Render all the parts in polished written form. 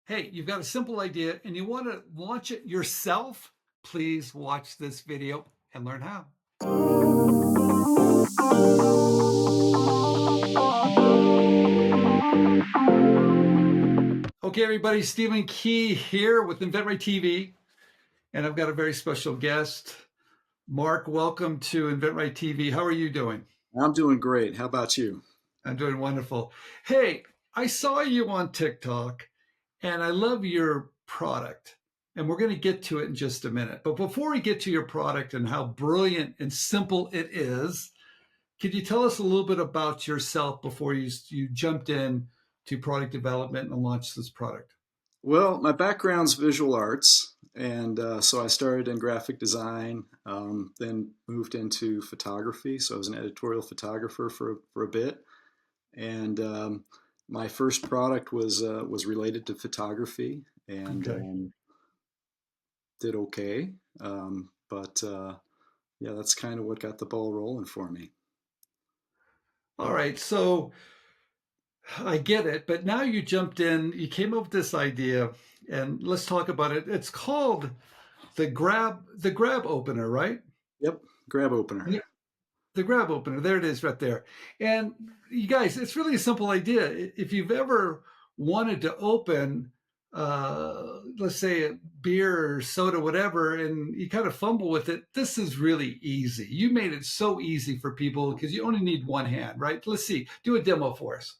Hey, you've got a simple idea and you want to launch it yourself? Please watch this video and learn how. Okay, everybody, Stephen Key here with InventRight TV, and I've got a very special guest. Mark, welcome to InventRight TV. How are you doing? I'm doing great. How about you? I'm doing wonderful. Hey, I saw you on TikTok and I love your product. And we're going to get to it in just a minute. But before we get to your product and how brilliant and simple it is, could you tell us a little bit about yourself before you jumped in to product development and launched this product? Well, my background's visual arts, and so I started in graphic design, then moved into photography. So I was an editorial photographer for a bit, and my first product was related to photography, and Okay. did okay. But yeah, that's kind of what got the ball rolling for me. All right. So I get it. But now you jumped in, you came up with this idea, and let's talk about it. It's called the GrabOpener, right? Yep, GrabOpener. Yeah, the GrabOpener. There it is right there. And you guys, it's really a simple idea. If you've ever wanted to open, let's say a beer or soda, whatever, and you kind of fumble with it, this is really easy. You made it so easy for people because you only need one hand, right? Let's see. Do a demo for us.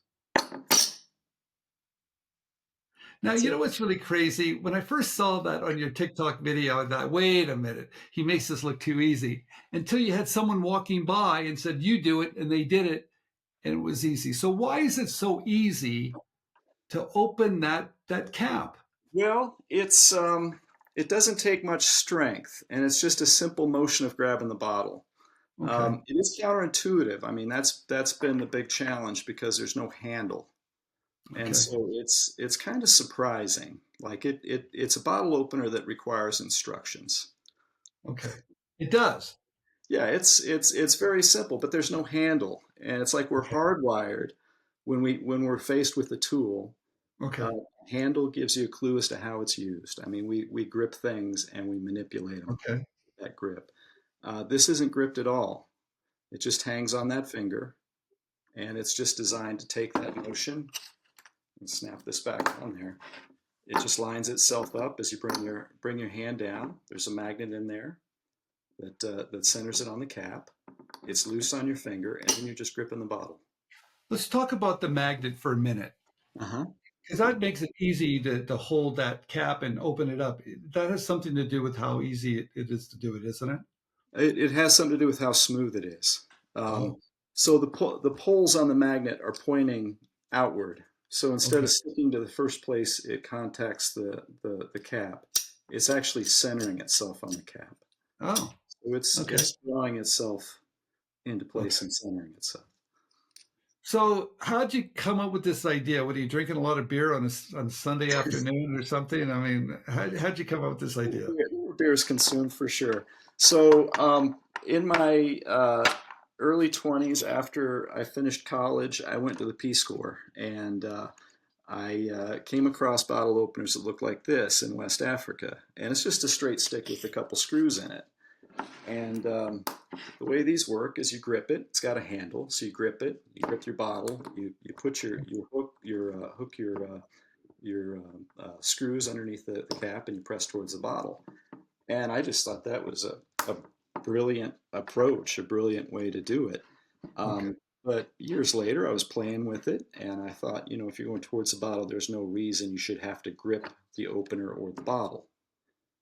Now, That's you it. know what's really crazy? When I first saw that on your TikTok video, I thought, wait a minute, he makes this look too easy. Until you had someone walking by and said, you do it, and they did it, and it was easy. So why is it so easy to open that cap? Well, it doesn't take much strength, and it's just a simple motion of grabbing the bottle. Okay. It is counterintuitive. I mean, that's been the big challenge because there's no handle, and Okay. so it's kind of surprising. Like it's a bottle opener that requires instructions. Okay. It does. Yeah, it's very simple, but there's no handle, and it's like we're Okay. hardwired when we're faced with a tool. Uh, Okay. Handle gives you a clue as to how it's used. I mean, we grip things and we manipulate them Okay. with that grip. This isn't gripped at all. It just hangs on that finger, and it's just designed to take that motion and snap this back on there. It just lines itself up as you bring your hand down. There's a magnet in there that centers it on the cap. It's loose on your finger, and then you're just gripping the bottle. Let's talk about the magnet for a minute. Uh-huh. Because that makes it easy to hold that cap and open it up. That has something to do with how easy it is to do it, isn't it? It has something to do with how smooth it is. Um, Oh, so the poles on the magnet are pointing outward. So instead okay. of sticking to the first place it contacts the cap, it's actually centering itself on the cap. Oh, So it's okay. it's drawing itself into place Okay. and centering itself. So how'd you come up with this idea? Were you drinking a lot of beer on Sunday afternoon or something? I mean, how'd you come up with this idea? Beer is consumed for sure. So in my early 20s, after I finished college, I went to the Peace Corps, and I came across bottle openers that look like this in West Africa. And it's just a straight stick with a couple screws in it. And the way these work is you grip it. It's got a handle, so you grip it. You grip your bottle. You put your screws underneath the cap, and you press towards the bottle. And I just thought that was a brilliant approach, a brilliant way to do it. Okay. But years later, I was playing with it, and I thought, if you're going towards the bottle, there's no reason you should have to grip the opener or the bottle.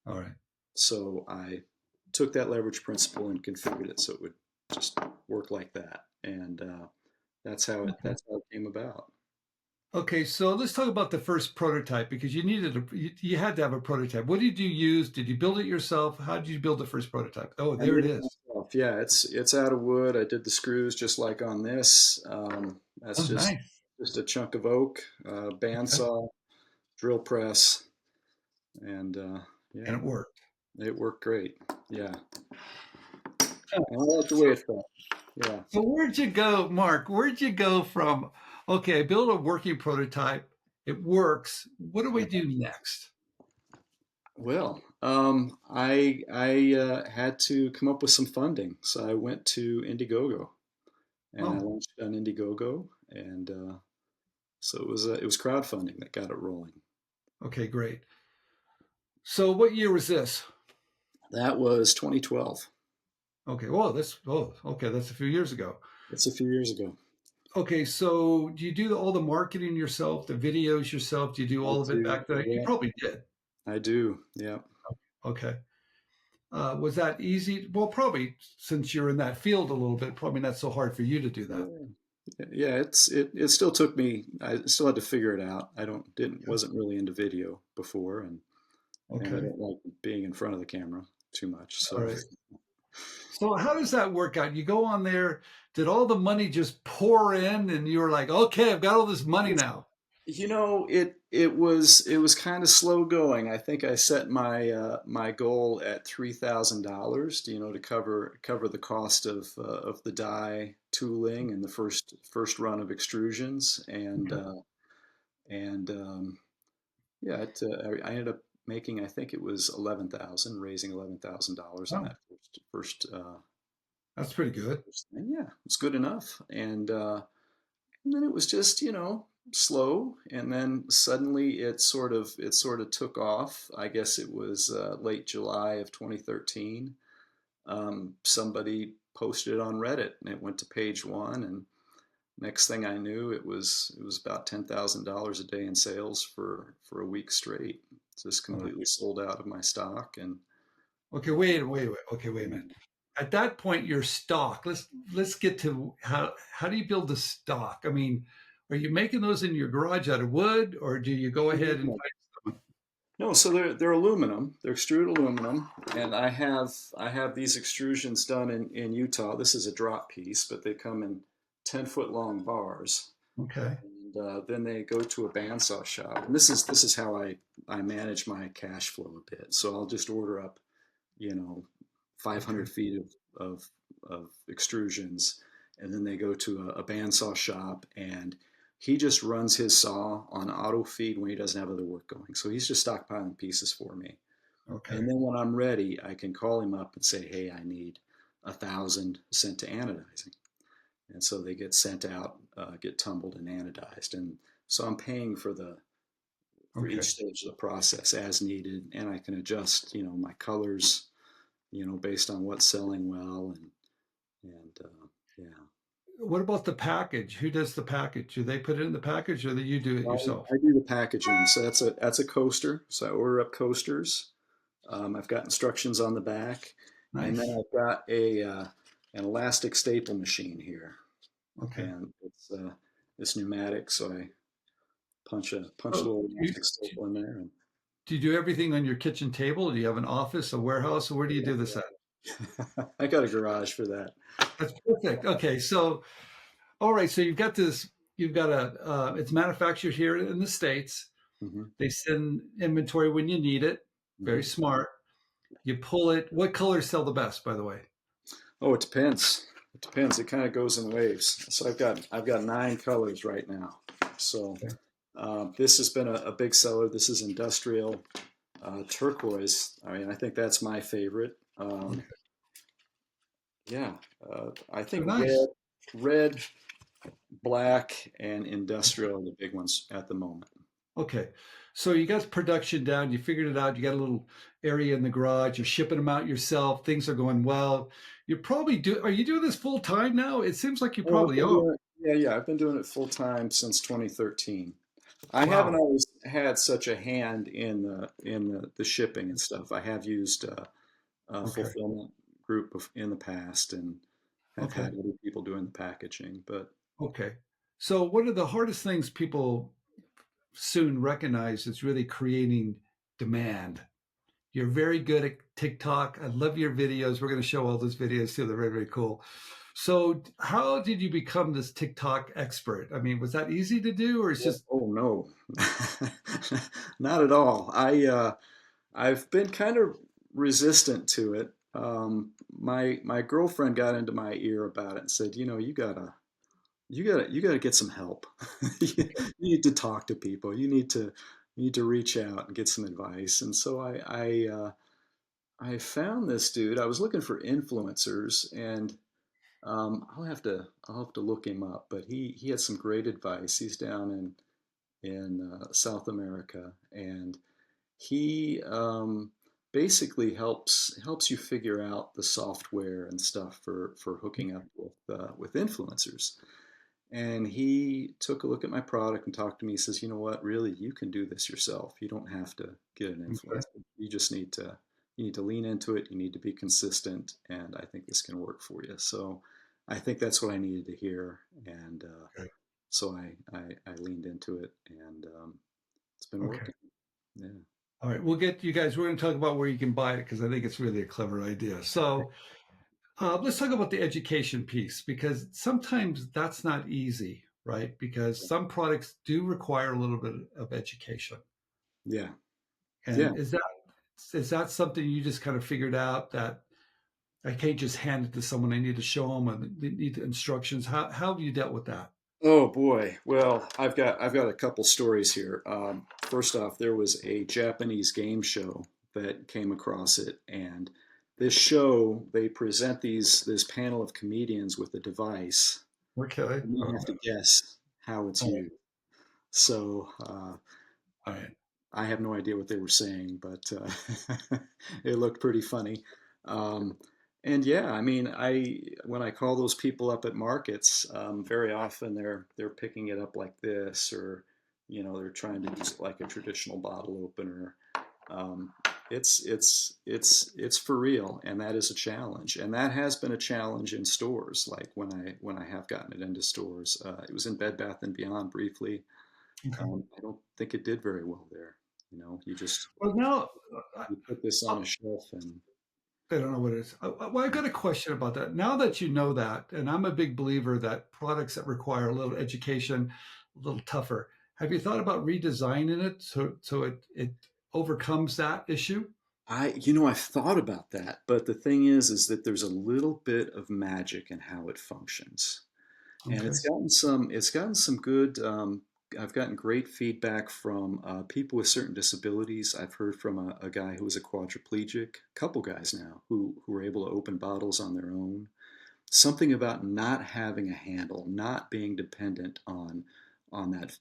All right. So I took that leverage principle and configured it so it would just work like that, and Okay. that's how it came about. Okay, so let's talk about the first prototype because you had to have a prototype. What did you use? Did you build it yourself? How did you build the first prototype? Oh, I there made it it is. myself. Yeah, it's out of wood. I did the screws just like on this. Oh, That's nice. just a chunk of oak, Okay. bandsaw, drill press, and And yeah, it worked. it worked great. Yeah, Huh. and I like the way it felt. Yeah. So where'd you go, Mark? Where'd you go from, okay, I built a working prototype it works. What do we do next? Well, I had to come up with some funding, so I went to Indiegogo and I Oh, launched on Indiegogo, and so it was crowdfunding that got it rolling. okay, great. So what year was this? That was 2012. Okay, well, okay, that's a few years ago. That's a few years ago. Okay, so do you do all the marketing yourself, the videos yourself? Do you do I all of it do. back then? You Yeah, probably did. I do. Yeah. Okay. Was that easy? Well, probably since you're in that field a little bit, probably not so hard for you to do that. Yeah. Yeah, it still took me. I still had to figure it out. I don't didn't Yeah. wasn't really into video before, and I Okay. don't like being in front of the camera too much. All So right. So how does that work out? You go on there, did all the money just pour in and you were like, okay, I've got all this money now? it was kind of slow going. I think I set my goal at $3,000, to cover the cost of the die tooling and the first run of extrusions, Okay. and yeah, I ended up making, I think it was 11,000, raising $11,000 on Oh, that first that's pretty good. first thing. Yeah, it's good enough, and then it was just, slow, and then suddenly it sort of took off. I guess it was late July of 2013. Somebody posted it on Reddit, and it went to page one, and next thing I knew, it was about $10,000 a day in sales for a week straight. Just Uh, completely sold out of my stock, and Okay, wait. Okay, wait a minute. At that point, your stock. Let's get to how do you build the stock? I mean, are you making those in your garage out of wood, or do you go ahead and no, no, so they're aluminum. They're extruded aluminum, and I have these extrusions done in Utah. This is a drop piece, but they come in 10-foot long bars, okay, and then they go to a bandsaw shop. And this is how I manage my cash flow a bit. So I'll just order up, you know, okay, 500 feet of extrusions, and then they go to a bandsaw shop, and he just runs his saw on auto feed when he doesn't have other work going. So he's just stockpiling pieces for me. And okay, then when I'm ready, I can call him up and say, hey, I need 1,000 sent to anodizing. And so they get sent out, get tumbled and anodized. And so I'm paying for each okay. stage of the process as needed, and I can adjust, my colors, based on what's selling well, and yeah. What about the package? Who does the package? Do they put it in the package, or do you do it yourself? I do the packaging, so that's a coaster. So I order up coasters. I've got instructions on the back, and then Nice. I've got an elastic staple machine here, Okay. and it's pneumatic, so I punch a So little you, elastic staple in there, and do you do everything on your kitchen table? Do you have an office, a warehouse, or where do you do this at? I got a garage for that. That's perfect. Okay, so all right, so you've got this. You've got it's manufactured here in the States. Hmm. They send inventory when you need it. Very Hmm. smart. You pull it. What colors sell the best, by the way? Oh, it depends. It depends. It kind of goes in waves. So I've got 9 colors right now. So Okay. this has been a big seller. This is industrial turquoise. I mean, I think that's my favorite. Okay. Yeah, I So think nice. red, black, and industrial are the big ones at the moment. Okay. So you got production down. You figured it out. You got a little area in the garage. You're shipping them out yourself. Things are going well. You're probably do. Are you doing this full time now? It seems like you Oh, I've probably been are. doing it. Yeah, yeah, I've been doing it full time since 2013. I haven't Wow. always had such a hand in the shipping and stuff. I have used a Okay. fulfillment group in the past, and have Okay. had other people doing the packaging. But Okay. So one of the hardest things people soon recognize is really creating demand. You're very good at TikTok. I love your videos. We're going to show all those videos too. They're very, very cool. So, how did you become this TikTok expert? I mean, was that easy to do, or it's just oh no, not at all. I've been kind of resistant to it. My girlfriend got into my ear about it and said, you gotta you gotta get some help. You Okay. need to talk to people. You need to reach out and get some advice. And so I found this dude. I was looking for influencers, and I'll have to look him up. But he had some great advice. He's down in South America, and he basically helps you figure out the software and stuff for hooking up with influencers. And he took a look at my product and talked to me. He says, "You know what? Really, you can do this yourself. You don't have to get an Okay. influencer. You just need to lean into it. You need to be consistent, and I think this can work for you." So I think that's what I needed to hear, and Okay. so I leaned into it, and it's been Okay. working. Yeah, All right. We'll get you guys. We're going to talk about where you can buy it because I think it's really a clever idea. So let's talk about the education piece because sometimes that's not easy, right? Because some products do require a little bit of education. yeah, yeah. And is that something you just kind of figured out that I can't just hand it to someone? I need to show them and they need the instructions. How have you dealt with that? Oh boy. Well, I've got a couple stories here. First off, there was a Japanese game show that came across it, and this show they present this panel of comedians with a device, Okay. and you All have to guess how it's right. used. So All right. I have no idea what they were saying, but it looked pretty funny. Um, and yeah, I mean, I when I call those people up at markets, very often they're picking it up like this, or they're trying to use it like a traditional bottle opener. Um, it's for real, and that is a challenge, and that has been a challenge in stores. Like when I have gotten it into stores, it was in Bed Bath and Beyond briefly. Okay. I don't think it did very well there. You just Well, now you put this on I, a shelf and I don't know what it is. Well, I got a question about that. Now that you know that, and I'm a big believer that products that require a little education, a little tougher. Have you thought about redesigning it so it overcomes that issue? I've thought about that, but the thing is that there's a little bit of magic in how it functions, and Okay. it's gotten some good. I've gotten great feedback from people with certain disabilities. I've heard from a guy who was a quadriplegic, a couple guys now who were able to open bottles on their own. Something about not having a handle, not being dependent on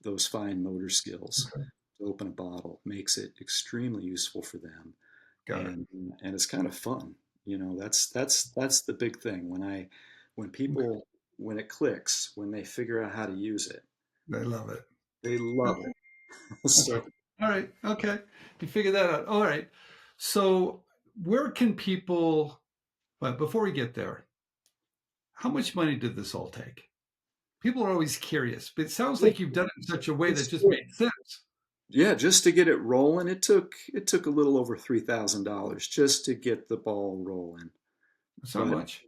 those fine motor skills Okay. to open a bottle makes it extremely useful for them, Got it. and it's kind of fun. That's the big thing when Okay. people when it clicks, when they figure out how to use it, I love it. they love Okay. it. Okay. So All right. Okay. You figured that out. All right. So where can people, but before we get there, how much money did this all take? People are always curious, but it sounds like you've done it in such a way that it's just made sense. yeah, just to get it rolling, it took a little over $3,000 just to get the ball rolling. It's not But much.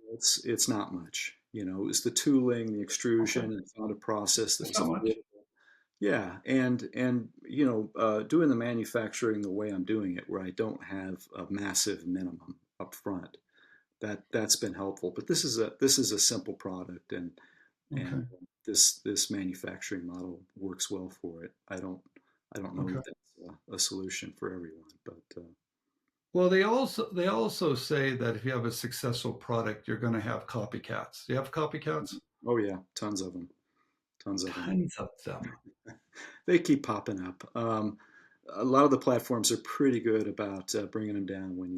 it's not much. It was the tooling, the Okay. extrusion, and found a process that It's was not much. affordable. Yeah, and doing the manufacturing the way I'm doing it, where I don't have a massive minimum up front, that's been helpful. But this is a simple product, and Okay. this manufacturing model works well for it. I don't know Okay. that that's a solution for everyone, but Well, they also say that if you have a successful product, you're going to have copycats. Do you have copycats? oh yeah, tons of them, tons of them. Tons of them. They keep popping up. A lot of the platforms are pretty good about bringing them down when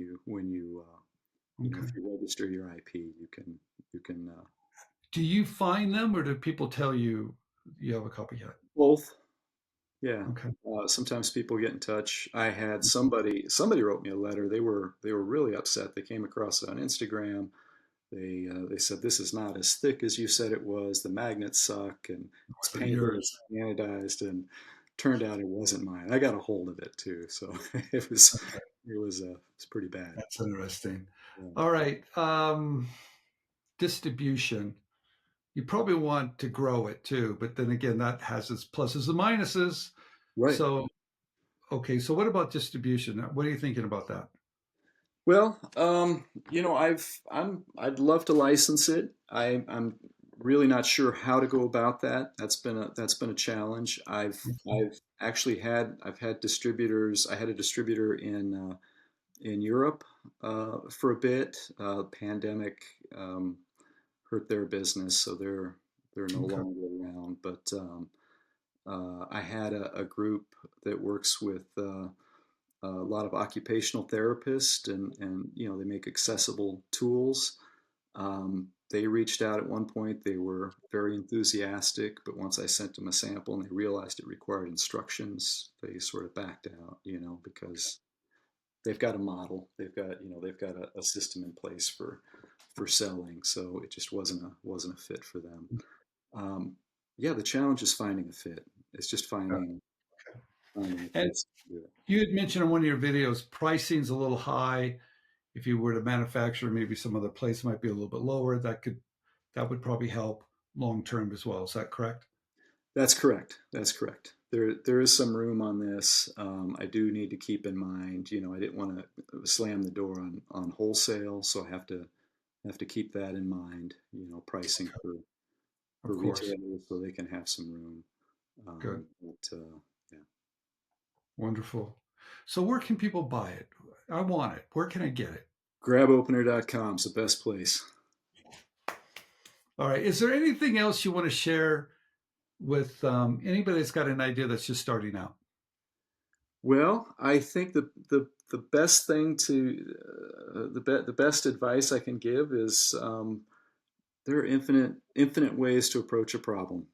Okay. if you register your IP, you can Do you find them, or do people tell you you have a copycat? both. Yeah. Okay. Sometimes people get in touch. I had somebody wrote me a letter. They were really upset. They came across it on Instagram. They said this is not as thick as you said it was. The magnets suck, and it's Was it painted and yours? anodized. And turned out it wasn't mine. I got a hold of it too, so it's pretty bad. That's interesting. Yeah. All right. Distribution. You probably want to grow it too, but then again, that has its pluses and minuses. Right. So, okay. So, what about distribution? What are you thinking about that? Well, I'd love to license it. I'm really not sure how to go about that. That's been a challenge. I've I've had distributors. I had a distributor in Europe for a bit. Pandemic hurt their business, so they're no Okay. longer around. But I had a group that works with a lot of occupational therapists, and you know, they make accessible tools. They reached out at one point. They were very enthusiastic, but once I sent them a sample and they realized it required instructions, they sort of backed out, you know, because they've got a model, they've got a system in place for selling, so it just wasn't a fit for them. Um, yeah, the challenge is finding a fit. It's just Yeah. finding a And place to do it. you had mentioned in one of your videos, pricing's a little high. If you were to manufacture, maybe some other place might be a little bit lower. That would probably help long term as well. Is that correct? That's correct. That's correct. There is some room on this. I do need to keep in mind, you know, I didn't want to slam the door on wholesale, so I have to keep that in mind. You know, pricing for Of course. retailers so they can have some room. Good. Yeah, Wonderful. So where can people buy it? I want it. Where can I get it? GrabOpener.com is the best place. All right. Is there anything else you want to share with anybody that's got an idea that's just starting out? Well, I think the best thing to the best advice I can give is there are infinite ways to approach a problem.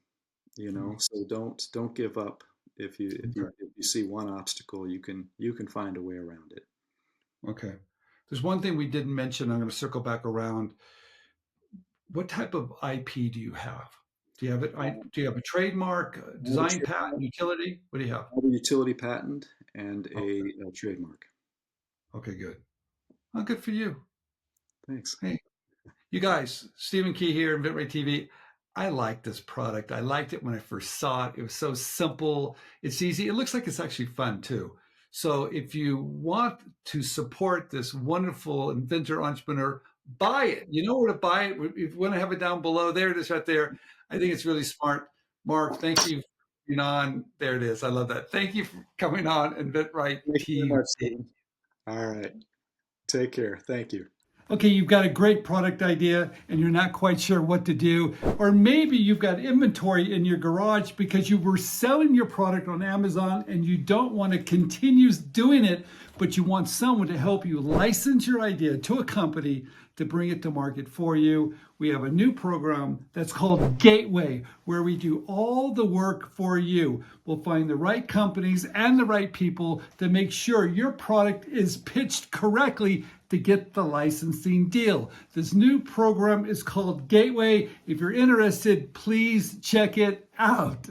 You know, Mhm. so don't give up. Okay. If you see one obstacle, you can find a way around it. Okay. There's one thing we didn't mention. I'm going to circle back around. What type of IP do you have? Do you have it? Do you have a trademark, I have a design patent, utility? What do you have? I have a utility patent and Oh, a trademark. okay, good. Oh, good for you. Thanks. Hey, you guys, Stephen Key here, InventRight TV. I like this product. I liked it when I first saw it. It was so simple. It's easy. It looks like it's actually fun too. So if you want to support this wonderful inventor entrepreneur, buy it. You know where to buy it. If you want to have it down below, there it is right there. I think it's really smart. Mark, thank you for being on. There it is. I love that. Thank you for coming on InventRight Thank you very TV. much, Stephen. All right. Take care. Thank you. Okay, you've got a great product idea and you're not quite sure what to do. Or maybe you've got inventory in your garage because you were selling your product on Amazon and you don't want to continue doing it, but you want someone to help you license your idea to a company to bring it to market for you. We have a new program that's called Gateway, where we do all the work for you. We'll find the right companies and the right people to make sure your product is pitched correctly to get the licensing deal. This new program is called Gateway. If you're interested, please check it out.